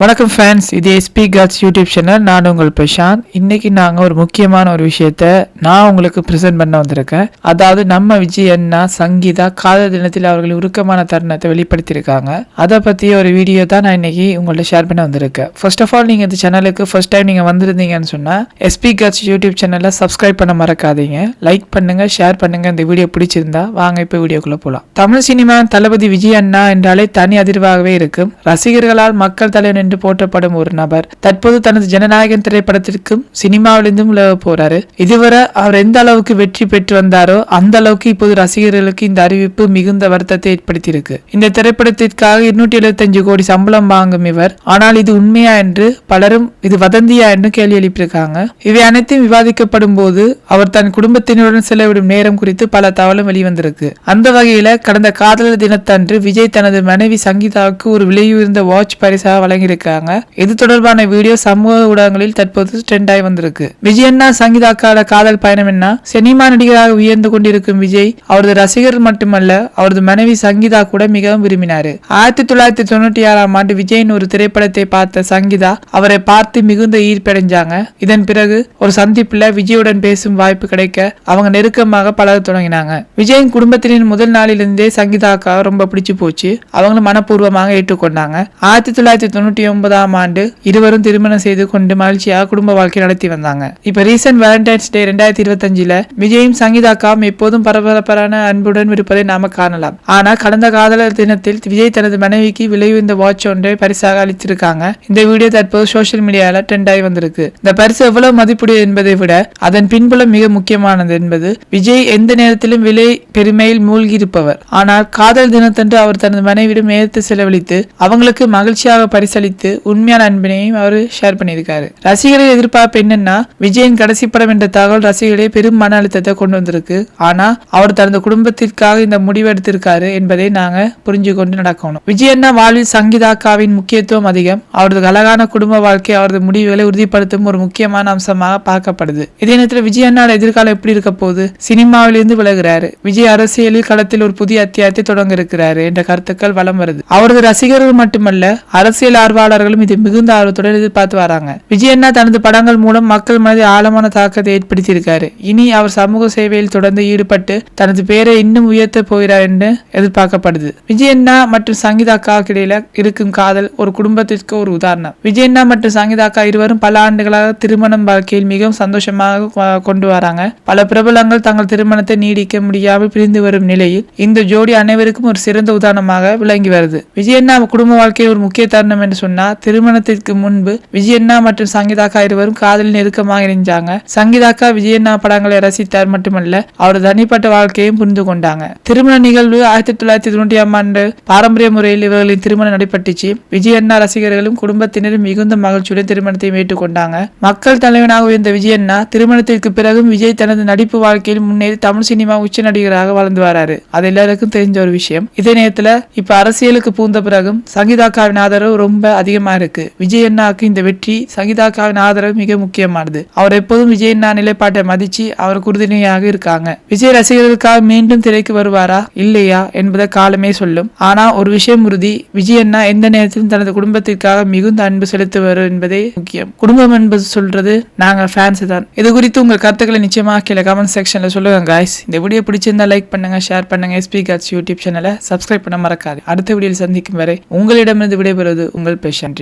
வணக்கம் ஃபேன்ஸ், இது SP God's YouTube channel. நான் உங்கள் பிரசாந்த். இன்னைக்கு நாங்கள் ஒரு முக்கியமான ஒரு விஷயத்த நான் உங்களுக்கு ப்ரெசென்ட் பண்ண வந்திருக்கேன். அதாவது நம்ம விஜய் அண்ணா சங்கீதா காதல் தினத்தில் அவர்கள் உருக்கமான தருணத்தை வெளிப்படுத்தியிருக்காங்க. அதை பற்றிய ஒரு வீடியோ தான் நான் இன்னைக்கு உங்கள்ட்ட ஷேர் பண்ண வந்திருக்கேன். ஃபர்ஸ்ட் ஆஃப் ஆல், நீங்கள் இந்த சேனலுக்கு ஃபர்ஸ்ட் டைம் நீங்கள் வந்திருந்தீங்கன்னு சொன்னால் எஸ்பி காட்ஸ் யூடியூப் சேனலை சப்ஸ்கிரைப் பண்ண மறக்காதீங்க. லைக் பண்ணுங்க, ஷேர் பண்ணுங்க. இந்த வீடியோ பிடிச்சிருந்தா வாங்க இப்போ வீடியோக்குள்ளே போகலாம். தமிழ் சினிமா தளபதி விஜய் அண்ணா என்றாலே தனி அதிர்வாகவே இருக்கும். ரசிகர்களால் மக்கள் தலைவன் என்று போற்றப்படும் ஒரு நபர் தற்போது தனது ஜனநாயகன் திரைப்படத்திற்கும் சினிமாவிலிருந்தும் விலக போறாரு. இதுவரை அவர் எந்த அளவுக்கு வெற்றி பெற்று வந்தாரோ அந்த அளவுக்கு இப்போது ரசிகர்களுக்கு இந்த அறிவிப்பு மிகுந்த வருத்தத்தை ஏற்படுத்தியிருக்கு. இந்த திரைப்படத்திற்காக 275 கோடி சம்பளம் வாங்கும் இவர், ஆனால் இது உண்மையா என்று பலரும் இது வதந்தியா என்று கேள்வி எழுப்பியிருக்காங்க. இவை அனைத்தும் விவாதிக்கப்படும் போது அவர் தன் குடும்பத்தினருடன் செலவிடும் நேரம் குறித்து பல தகவலும் வெளிவந்திருக்கு. அந்த வகையில கடந்த காதலர் தினத்தன்று விஜய் தனது மனைவி சங்கீதாவுக்கு ஒரு விலையுயர்ந்த வாட்ச் பரிசாக வழங்கியிருக்காங்க. இது தொடர்பான வீடியோ சமூக ஊடகங்களில் தற்போது ட்ரெண்ட் ஆகி வந்திருக்கு. விஜய் அண்ணா சங்கீதாக்கான காதல் பயணம் என்ன? சினிமா நடிகராக உயர்ந்து கொண்டிருக்கும் விஜய் அவரது ரசிகர்கள் மட்டுமல்ல, அவரது மனைவி சங்கீதா கூட மிகவும் விரும்பினார். 1996ஆம் ஆண்டு விஜயின் ஒரு திரைப்படத்தை பார்த்த சங்கீதா அவரை பார்த்து மிகுந்த ஈர்ப்படைஞ்சாங்க. இதன் பிறகு ஒரு சந்திப்புல விஜயுடன் பேசும் வாய்ப்பு கிடைக்க அவங்க நெருக்கமாக பழக தொடங்கினாங்க. விஜயின் குடும்பத்தினர் முதல் நாளிலிருந்தே சங்கீதாக்கா ரொம்ப பிடிச்சு போச்சு. அவங்களும் மனப்பூர்வமாக ஏற்றுக்கொண்டாங்க. 1999ஆம் ஆண்டு இருவரும் திருமணம் செய்து கொண்டு மகிழ்ச்சியாக குடும்ப வாழ்க்கை நடத்தி வந்தாங்க. இப்ப ரீசன்ட் வேலண்டைன்ஸ் டே 2025ல விஜயும் சங்கீதாக்காவும் எப்போதும் பரபரப்பான அன்புடன் இருப்பதை நாம காணலாம். ஆனா கடந்த காதலர் தினத்தில் விஜய் தனது மனைவிக்கு விலையுயர்ந்த வாட்ச் ஒன்றை பரிசாக அளித்திருக்காங்க. இந்த வீடியோ தற்போது சோசியல் மீடியால ட்ரெண்ட் ஆகி வந்திருக்கு. இந்த பரிசு எவ்வளவு மதிப்புடையது என்பதை விட அதன் பின்புலம் மிக முக்கியமானது என்பது. விஜய் எந்த நேரத்திலும் விலை பெருமையில் மூழ்கி இருப்பவர். ஆனால் காதல் தினத்தன்று அவர் தனது மனைவியிடம் நேரத்தை செலவழித்து அவங்களுக்கு மகிழ்ச்சியாக பரிசளித்து உண்மையான அன்பினையும் அவர் ஷேர் பண்ணியிருக்காரு. ரசிகர்கள் எதிர்பார்ப்பு என்னன்னா, விஜயின் கடைசி படம் என்ற தகவல் ரசிகர்களே பெரும் மன அழுத்தத்தை கொண்டு வந்திருக்கு. ஆனா அவர் தனது குடும்பத்திற்காக இந்த முடிவு எடுத்திருக்காரு என்பதை நாங்க புரிஞ்சு கொண்டு நடக்கணும். விஜய் அண்ணா வாழ்வில் சங்கீதாக்காவின் முக்கியத்துவம் அதிகம். அவரது அழகான குடும்ப வாழ்க்கை அவரது முடிவுகளை உறுதிப்படுத்தும் ஒரு முக்கியமான அம்சமாக பார்க்கப்படுது. இதே நேரத்தில் விஜய் அண்ணா எதிர்காலம் எப்படி இருக்க போகுது? சினிமாவிலிருந்து விலகுறாரு. விஜய் அரசியலில் களத்தில் ஒரு புதிய அத்தியாயத்தை தொடங்க இருக்கிறாரு என்ற கருத்துக்கள் வலம் வருது. அவரது ரசிகர்கள் மட்டுமல்ல, அரசியல் ஆர்வலர்களும் இது மிகுந்த ஆர்வத்துடன் எதிர்பார்த்து வராங்க. விஜய் அண்ணா தனது படங்கள் மூலம் மக்கள் மனதில் ஆழமான தாக்கத்தை ஏற்படுத்தியிருக்காரு. இனி அவர் சமூக சேவையில் தொடர்ந்து ஈடுபட்டு தனது பெயரை இன்னும் உயர்த்த போகிறார் என்று எதிர்பார்க்கப்படுது. விஜய் அண்ணா மற்றும் சங்கீதாக்காவுக்கு இடையில இருக்கும் காதல் ஒரு குடும்பத்திற்கு ஒரு உதாரணம். விஜய் அண்ணா மற்றும் சங்கீதாக்கா இருவரும் பல ஆண்டுகளாக திருமணம் வாழ்க்கையில் மிகவும் சந்தோஷமாக கொண்டு வராங்க. பல பிரபலங்கள் தங்கள் திருமணத்தை நீடிக்க முடியாமல் பிரிந்து வரும் நிலையில் இந்த ஜோடி அனைவருக்கும் ஒரு சிறந்த உதாரணமாக விளங்கி வருது. விஜய் அண்ணா குடும்ப வாழ்க்கையில் ஒரு முக்கிய தருணம் என்று சொன்னா, திருமணத்திற்கு முன்பு விஜய் அண்ணா மற்றும் சங்கீதாக்கா இருவரும் காதலில் நெருக்கமாக இணைஞ்சாங்க. சங்கீதாக்கா விஜய் அண்ணா படங்களை ரசித்தார் மட்டுமல்ல, அவரது தனிப்பட்ட வாழ்க்கையும் புரிந்து கொண்டாங்க. திருமண நிகழ்வு 1990ஆம் ஆண்டு பாரம்பரிய முறையில் இவர்களின் திருமணம் நடைபெற்றுச்சு. விஜய் அண்ணா ரசிகர்களும் குடும்பத்தினரும் மிகுந்த மகிழ்ச்சியுடன் திருமணத்தை ஏற்றுக்கொண்டாங்க. மக்கள் தலைவனாக உயர்ந்த விஜய் அண்ணா திருமணத்திற்கு பிறகும் விஜய் தனது நடிப்பு வாழ்க்கையில் முன்னேறி தமிழ் சினிமா உச்ச நடிகராக வளர்ந்து வராரு. அது எல்லாருக்கும் தெரிஞ்ச ஒரு விஷயம். இதே நேரத்துல இப்ப அரசியலுக்கு பூந்த பிறகும் சங்கீதாக்காவின் ஆதரவு ரொம்ப அதிகமா இருக்கு. விஜய் அண்ணாவுக்கு இந்த வெற்றி சங்கீதாக்காவின் ஆதரவு மிக முக்கியமானது. அவர் எப்போதும் விஜய் அண்ணா நிலைப்பாட்டை மதிச்சு அவருக்கு உறுதுணையாக இருக்காங்க. விஜய் ரசிகர்களுக்காக மீண்டும் திரைக்கு வருவாரா இல்லையா என்பதை காலமே சொல்லும். ஆனா ஒரு விஷயம் உறுதி, விஜய் அண்ணா எந்த நேரத்திலும் தனது குடும்பத்திற்காக மிகுந்த அன்பு செலுத்துவார் என்பதே முக்கியம். குடும்பம் என்பது சொல்றது நாங்க ஃபேன்ஸ் தான். இது குறித்து உங்கள் கருத்துக்களை நிச்சயமாக கீழே கமெண்ட் செக்ஷன்ல சொல்லுங்க guys. இந்த வீடியோ பிடிச்சிருந்தா லைக் பண்ணுங்க, ஷேர் பண்ணுங்க. எஸ்பி காட்ஸ் யூடியூப் சேனலை சப்ஸ்கிரைப் பண்ண மறக்காது. அடுத்த வீடியோவில் சந்திக்கும் வரை உங்களிடமிருந்து விடைபெறுவது உங்கள் பேஷன்.